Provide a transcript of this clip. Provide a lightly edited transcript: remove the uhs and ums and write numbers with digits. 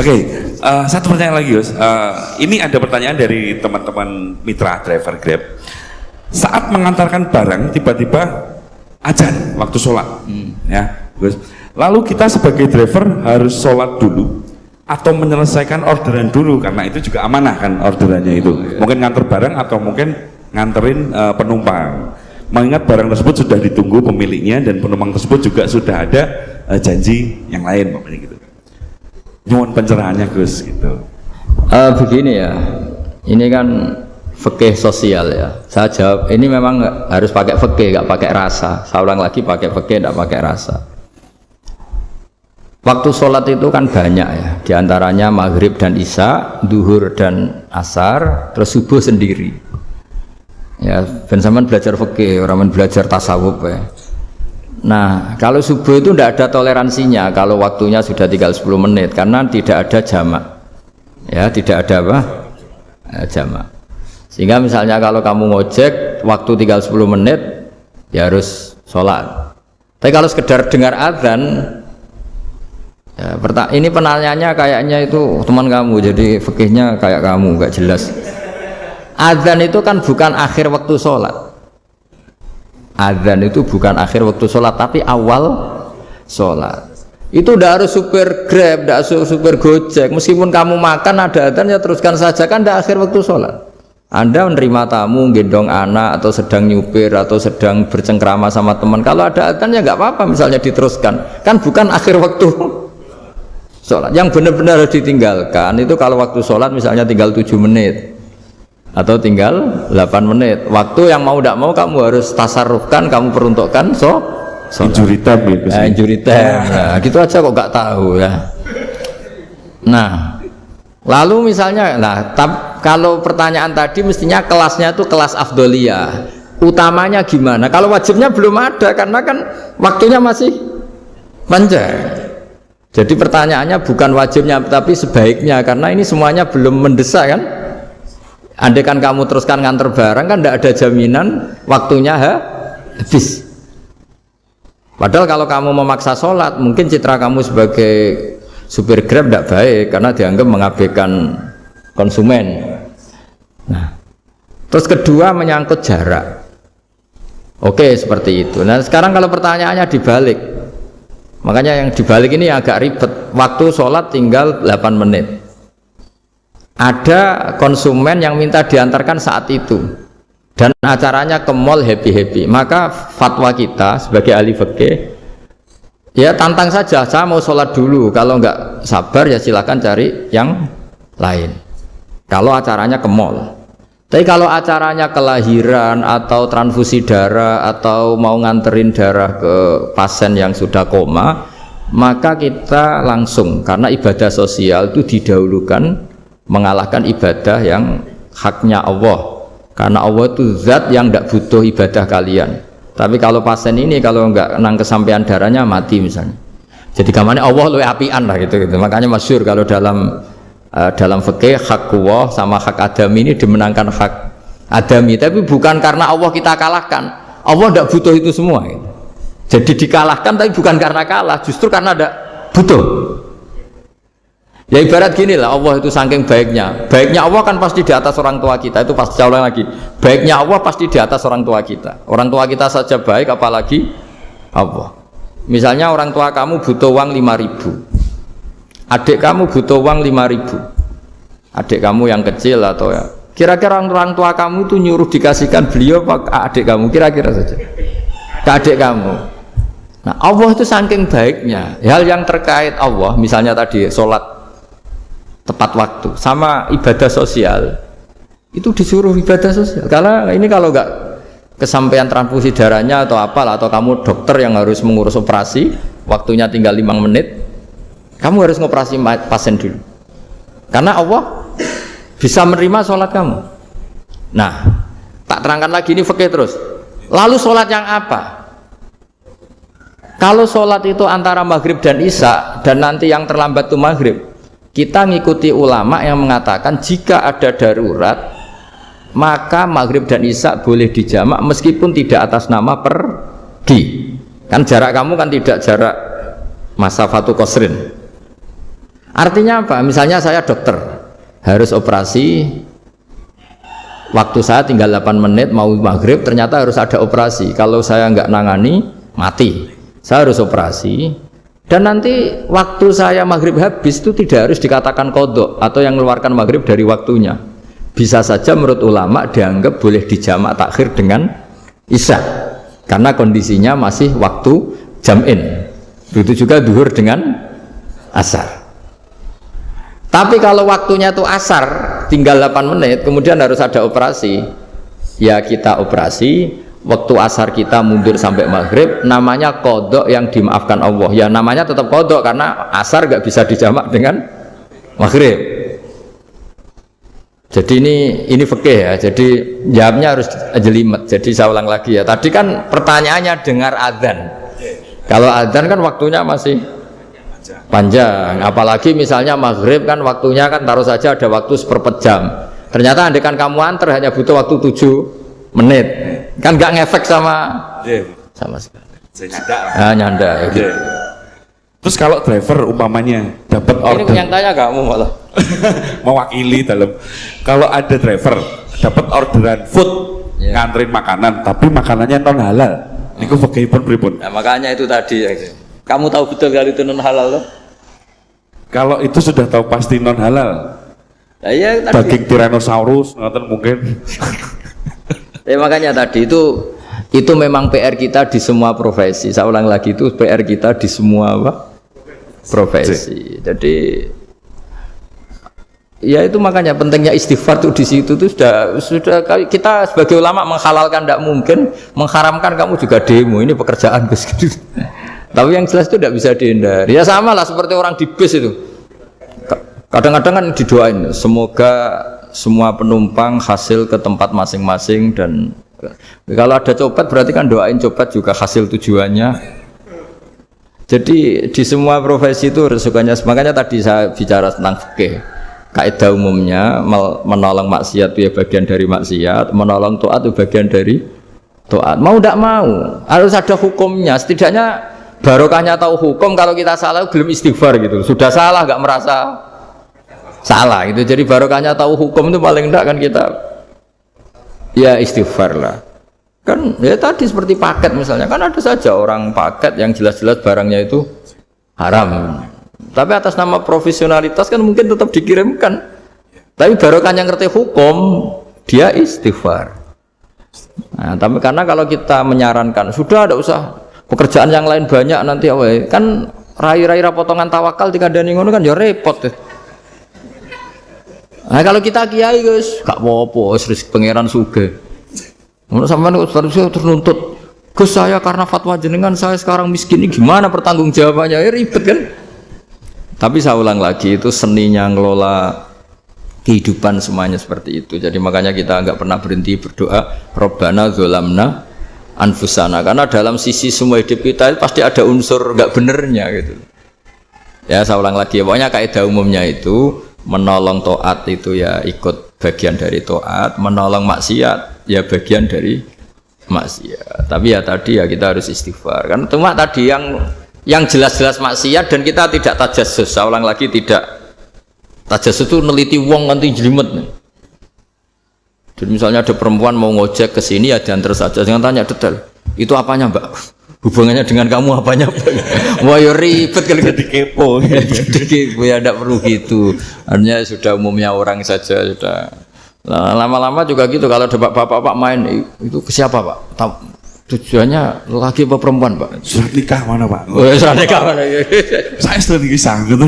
Oke, satu pertanyaan lagi, Gus. Ini ada pertanyaan dari teman-teman mitra driver Grab. Saat mengantarkan barang, tiba-tiba azan waktu sholat, ya, Gus. Lalu kita sebagai driver harus sholat dulu atau menyelesaikan orderan dulu, karena itu juga amanah kan orderannya itu. Mungkin nganter barang atau mungkin nganterin penumpang. Mengingat barang tersebut sudah ditunggu pemiliknya dan penumpang tersebut juga sudah ada janji yang lain, makanya gitu. Nyuwun pencerahannya, Gus, gitu. Begini ya, ini kan fikih sosial ya. Saya jawab, ini memang harus pakai fikih, nggak pakai rasa. Saya ulang lagi, pakai fikih, nggak pakai rasa. Waktu sholat itu kan banyak ya, diantaranya maghrib dan isya, duhur dan asar, terus subuh sendiri. Ya, ben sampean belajar fikih, orang belajar tasawuf ya. Nah, kalau subuh itu tidak ada toleransinya kalau waktunya sudah tinggal 10 menit karena tidak ada jamak. Ya, tidak ada apa? Jamak. Sehingga misalnya kalau kamu ngojek waktu tinggal 10 menit ya harus sholat. Tapi kalau sekedar dengar azan ya, ini penanyanya kayaknya itu teman kamu, jadi fikihnya kayak kamu, nggak jelas. Azan itu kan bukan akhir waktu sholat. Azan itu bukan akhir waktu sholat, tapi awal sholat. Itu tidak harus supir Grab, tidak harus supir Gojek. Meskipun kamu makan ada azan, ya teruskan saja, kan tidak akhir waktu sholat. Anda menerima tamu, gendong anak, atau sedang nyupir, atau sedang bercengkrama sama teman. Kalau ada azan ya nggak apa-apa, misalnya diteruskan. Kan bukan akhir waktu sholat. Yang benar-benar harus ditinggalkan itu kalau waktu sholat misalnya tinggal 7 menit. Atau tinggal 8 menit. Waktu yang mau tidak mau kamu harus tasarrufkan, kamu peruntukkan injury time ya, injury time. Nah, gitu aja kok nggak tahu ya. Nah, lalu misalnya, kalau pertanyaan tadi mestinya kelasnya itu kelas afdoliyah. Utamanya gimana? Kalau wajibnya belum ada karena kan waktunya masih panjang. Jadi pertanyaannya bukan wajibnya tapi sebaiknya, karena ini semuanya belum mendesak kan. Andai kan kamu teruskan nganter barang kan tidak ada jaminan waktunya habis. Padahal kalau kamu memaksa sholat, mungkin citra kamu sebagai supir Grab tidak baik karena dianggap mengabaikan konsumen. Nah, terus kedua menyangkut jarak. Oke, seperti itu. Nah, sekarang kalau pertanyaannya dibalik, makanya yang dibalik ini agak ribet. Waktu sholat tinggal 8 menit. Ada konsumen yang minta diantarkan saat itu dan acaranya ke mall happy-happy, maka fatwa kita sebagai ahli fikih ya tantang saja, saya mau sholat dulu, kalau nggak sabar ya silakan cari yang lain kalau acaranya ke mall. Tapi kalau acaranya kelahiran atau transfusi darah atau mau nganterin darah ke pasien yang sudah koma, maka kita langsung, karena ibadah sosial itu didahulukan mengalahkan ibadah yang haknya Allah, karena Allah itu zat yang tidak butuh ibadah kalian. Tapi kalau pasien ini kalau nggak nang kesampaian darahnya mati misalnya, jadi kamarnya Allah lebih apian lah gitu. Makanya masyhur kalau dalam fikih hak Allah sama hak adami ini dimenangkan hak adami, tapi bukan karena Allah kita kalahkan. Allah tidak butuh itu semua gitu. Jadi dikalahkan tapi bukan karena kalah, justru karena tidak butuh. Ya ibarat gini lah, Allah itu saking baiknya Allah kan pasti di atas orang tua kita. Itu pasti ulang lagi, baiknya Allah pasti di atas orang tua kita. Orang tua kita saja baik, apalagi Allah. Misalnya orang tua kamu butuh uang 5.000, adik kamu butuh uang 5.000, adik kamu yang kecil atau ya, kira-kira orang tua kamu itu nyuruh dikasihkan beliau apa adik kamu, kira-kira saja ke adik kamu. Nah, Allah itu saking baiknya, hal yang terkait Allah, misalnya tadi sholat tepat waktu sama ibadah sosial itu disuruh ibadah sosial. Karena ini kalau nggak kesampaian transfusi darahnya atau apalah, atau kamu dokter yang harus mengurus operasi waktunya tinggal 5 menit, kamu harus ngoperasi pasien dulu karena Allah bisa menerima sholat kamu. Nah, tak terangkan lagi, ini fikih terus. Lalu sholat yang apa? Kalau sholat itu antara maghrib dan isya dan nanti yang terlambat itu maghrib, kita ngikuti ulama yang mengatakan jika ada darurat maka maghrib dan isya boleh dijamak meskipun tidak atas nama pergi. Kan jarak kamu kan tidak jarak masafatu qasrin. Artinya apa? Misalnya saya dokter, harus operasi, waktu saya tinggal 8 menit mau maghrib, ternyata harus ada operasi. Kalau saya nggak nangani, mati. Saya harus operasi. Dan nanti waktu saya maghrib habis itu tidak harus dikatakan qadha atau yang mengeluarkan maghrib dari waktunya. Bisa saja menurut ulama dianggap boleh dijamak takhir dengan isya. Karena kondisinya masih waktu jam'in. Begitu juga duhur dengan asar. Tapi kalau waktunya itu asar, tinggal 8 menit, kemudian harus ada operasi, ya kita operasi, waktu asar kita mundur sampai maghrib, namanya qadha yang dimaafkan Allah. Ya namanya tetap qadha karena asar nggak bisa dijamak dengan maghrib. Jadi ini fikih ya, jadi jawabnya harus jelimet. Jadi saya ulang lagi ya, tadi kan pertanyaannya dengar adzan. Kalau adzan kan waktunya masih panjang, apalagi misalnya maghrib kan waktunya kan taruh saja ada waktu seperempat jam. Ternyata andekan kamu antar hanya butuh waktu 7 menit, kan nggak ngefek sama sekali. Nyanda ya gitu. Terus kalau driver umpamanya dapat order, ini yang tanya kamu malah mewakili dalam, kalau ada driver dapat orderan food, nganterin makanan, tapi makanannya non halal, niku fakihipun pripun? Nah, makanya itu tadi ya. Kamu tahu betul kalau itu non halal loh? Kalau itu sudah tahu pasti non halal. Nah, ya, daging Tyrannosaurus ngoten mungkin. Ya makanya tadi itu memang PR kita di semua profesi. Saya ulang lagi, itu PR kita di semua profesi. Jadi ya itu makanya pentingnya istighfar tuh di situ tuh sudah kita sebagai ulama menghalalkan tidak mungkin, mengharamkan kamu juga demo, ini pekerjaan Gus. Tapi yang jelas itu tidak bisa dihindari. Ya sama lah seperti orang di bis itu. Kadang-kadang kan didoain, semoga semua penumpang hasil ke tempat masing-masing, dan kalau ada copet berarti kan doain copet juga hasil tujuannya. Jadi di semua profesi itu resikonya. Makanya tadi saya bicara tentang fikih. Kaidah umumnya menolong maksiat itu ya bagian dari maksiat, menolong taat itu bagian dari taat. Mau tidak mau harus ada hukumnya. Setidaknya barokahnya tahu hukum. Kalau kita salah belum istighfar gitu, sudah salah nggak merasa salah gitu. Jadi barokahnya tahu hukum itu paling enggak kan kita ya istighfar lah. Kan ya tadi seperti paket misalnya, kan ada saja orang paket yang jelas-jelas barangnya itu haram, tapi atas nama profesionalitas kan mungkin tetap dikirimkan. Tapi barokahnya ngerti hukum, dia istighfar. Nah, tapi karena kalau kita menyarankan sudah ada usah pekerjaan yang lain banyak nanti kan rai-rai potongan tawakal dikandani ngono kan ya repot deh. Nah kalau kita kiai guys, gak apa-apa, serius pangeran sugih. Menurut sampean harusnya ternuntut, Gus saya karena fatwa jenengan saya sekarang miskin, ini gimana pertanggung jawabannya? Ya ribet kan? Tapi saya ulang lagi, itu seninya ngelola kehidupan semuanya seperti itu. Jadi makanya kita nggak pernah berhenti berdoa, Robbana dzolamna anfusana, karena dalam sisi semua hidup kita pasti ada unsur nggak benernya gitu. Ya saya ulang lagi, pokoknya kaidah umumnya itu menolong taat itu ya ikut bagian dari taat, menolong maksiat ya bagian dari maksiat. Tapi ya tadi ya kita harus istighfar. Kan cuma tadi yang jelas-jelas maksiat dan kita tidak tajassus. Saya ulang lagi, tidak tajassus itu neliti wong nanti jelimet. Jadi misalnya ada perempuan mau ngojek ke sini ya diantar saja, jangan tanya detail. Itu apanya Mbak? Hubungannya dengan kamu apanya? Wah ya ribet kalau jadi kepo. Jadi kepo ya tidak perlu gitu. Artinya sudah umumnya orang saja sudah. Nah, lama-lama juga gitu. Kalau ada bapak-bapak main itu ke siapa Pak? Tujuannya laki apa perempuan Pak? Surat nikah mana Pak? Oh, surat nikah mana? Saya sudah nikah gitu.